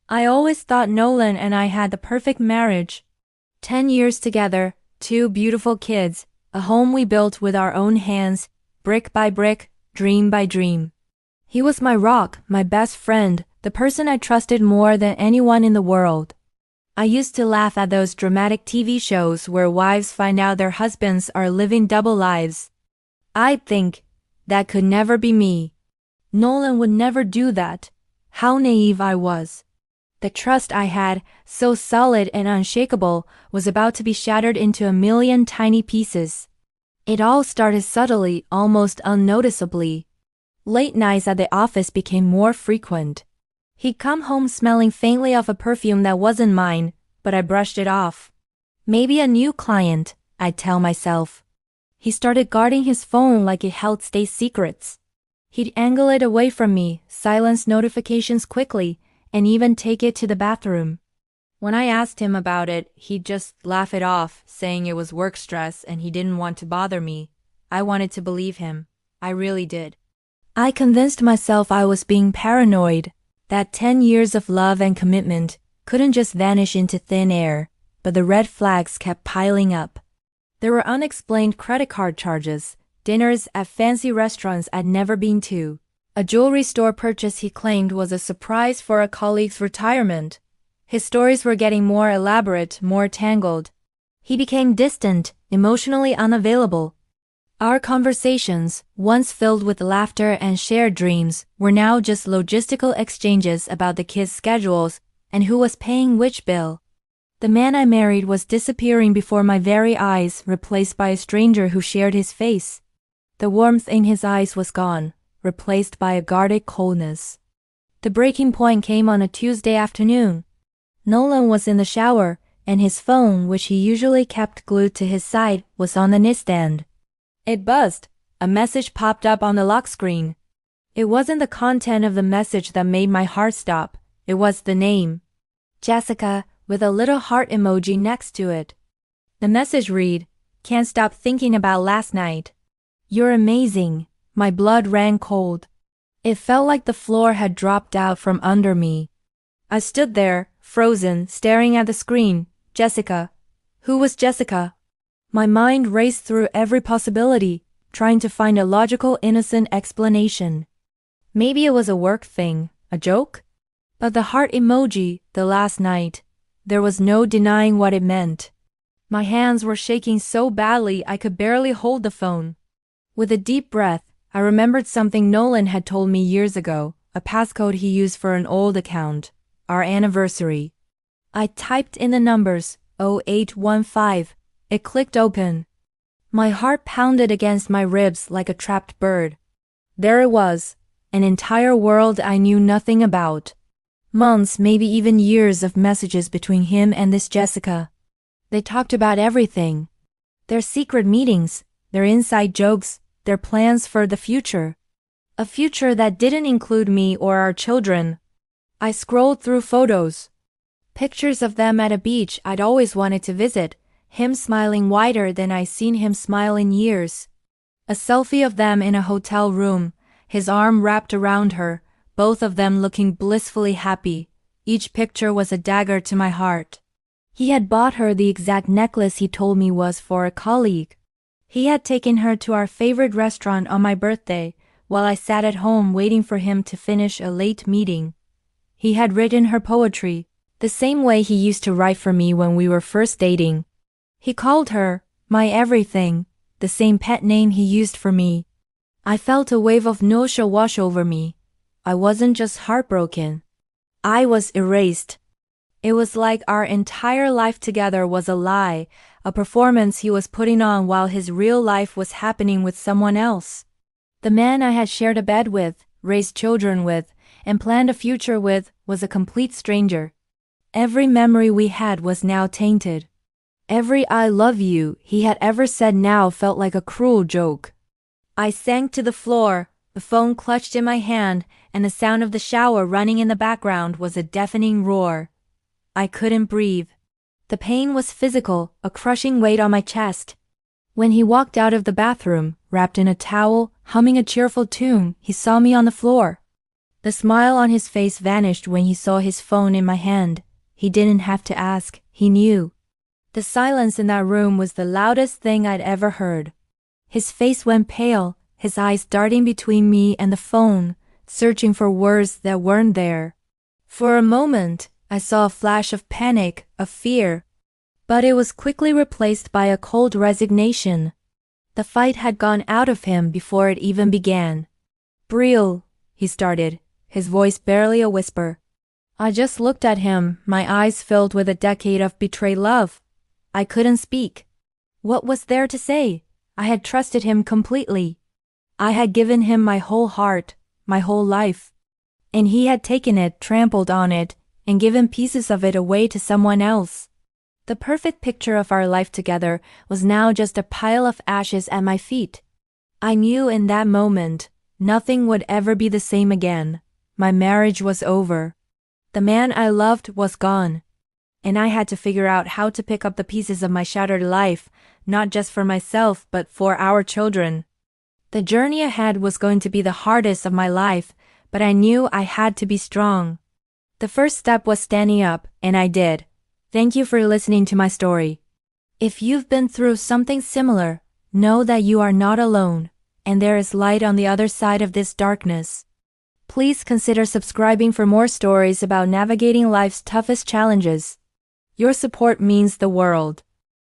I always thought Nolan and I had the perfect marriage. 10 years together, 2 beautiful kids, a home we built with our own hands, brick by brick, dream by dream. He was my rock, my best friend, the person I trusted more than anyone in the world. I used to laugh at those dramatic TV shows where wives find out their husbands are living double lives. I'd think, that could never be me. Nolan would never do that. How naive I was. The trust I had, so solid and unshakable, was about to be shattered into a million tiny pieces. It all started subtly, almost unnoticeably. Late nights at the office became more frequent. He'd come home smelling faintly of a perfume that wasn't mine, but I brushed it off. Maybe a new client, I'd tell myself. He started guarding his phone like it held state secrets. He'd angle it away from me, silence notifications quickly, and even take it to the bathroom. When I asked him about it, he'd just laugh it off, saying it was work stress and he didn't want to bother me. I wanted to believe him. I really did. I convinced myself I was being paranoid, that 10 years of love and commitment couldn't just vanish into thin air, but the red flags kept piling up. There were unexplained credit card charges, dinners at fancy restaurants I'd never been to, a jewelry store purchase he claimed was a surprise for a colleague's retirement. His stories were getting more elaborate, more tangled. He became distant, emotionally unavailable. Our conversations, once filled with laughter and shared dreams, were now just logistical exchanges about the kids' schedules and who was paying which bill. The man I married was disappearing before my very eyes, replaced by a stranger who shared his face. The warmth in his eyes was gone, replaced by a guarded coldness. The breaking point came on a Tuesday afternoon. Nolan was in the shower, and his phone, which he usually kept glued to his side, was on the nightstand. It buzzed. A message popped up on the lock screen. It wasn't the content of the message that made my heart stop. It was the name. Jessica, with a little heart emoji next to it. The message read, "Can't stop thinking about last night. You're amazing." My blood ran cold. It felt like the floor had dropped out from under me. I stood there, frozen, staring at the screen. Jessica. Who was Jessica? My mind raced through every possibility, trying to find a logical, innocent explanation. Maybe it was a work thing, a joke? But the heart emoji, the last night, there was no denying what it meant. My hands were shaking so badly I could barely hold the phone. With a deep breath, I remembered something Nolan had told me years ago, a passcode he used for an old account, our anniversary. I typed in the numbers, 0815. It clicked open. My heart pounded against my ribs like a trapped bird. There it was, an entire world I knew nothing about. Months, maybe even years of messages between him and this Jessica. They talked about everything. Their secret meetings, their inside jokes, their plans for the future. A future that didn't include me or our children. I scrolled through photos. Pictures of them at a beach I'd always wanted to visit, him smiling wider than I'd seen him smile in years. A selfie of them in a hotel room, his arm wrapped around her, both of them looking blissfully happy. Each picture was a dagger to my heart. He had bought her the exact necklace he told me was for a colleague. He had taken her to our favorite restaurant on my birthday, while I sat at home waiting for him to finish a late meeting. He had written her poetry, the same way he used to write for me when we were first dating. He called her, my everything, the same pet name he used for me. I felt a wave of nausea wash over me. I wasn't just heartbroken. I was erased. It was like our entire life together was a lie, a performance he was putting on while his real life was happening with someone else. The man I had shared a bed with, raised children with, and planned a future with was a complete stranger. Every memory we had was now tainted. Every "I love you" he had ever said now felt like a cruel joke. I sank to the floor, the phone clutched in my hand, and the sound of the shower running in the background was a deafening roar. I couldn't breathe. The pain was physical, a crushing weight on my chest. When he walked out of the bathroom, wrapped in a towel, humming a cheerful tune, he saw me on the floor. The smile on his face vanished when he saw his phone in my hand. He didn't have to ask, he knew. The silence in that room was the loudest thing I'd ever heard. His face went pale, his eyes darting between me and the phone, searching for words that weren't there. For a moment, I saw a flash of panic, of fear. But it was quickly replaced by a cold resignation. The fight had gone out of him before it even began. "Brielle," he started, his voice barely a whisper. I just looked at him, my eyes filled with a decade of betrayed love. I couldn't speak. What was there to say? I had trusted him completely. I had given him my whole heart, my whole life. And he had taken it, trampled on it, and given pieces of it away to someone else. The perfect picture of our life together was now just a pile of ashes at my feet. I knew in that moment, nothing would ever be the same again. My marriage was over. The man I loved was gone. And I had to figure out how to pick up the pieces of my shattered life, not just for myself but for our children. The journey ahead was going to be the hardest of my life, but I knew I had to be strong. The first step was standing up, and I did. Thank you for listening to my story. If you've been through something similar, know that you are not alone, and there is light on the other side of this darkness. Please consider subscribing for more stories about navigating life's toughest challenges. Your support means the world.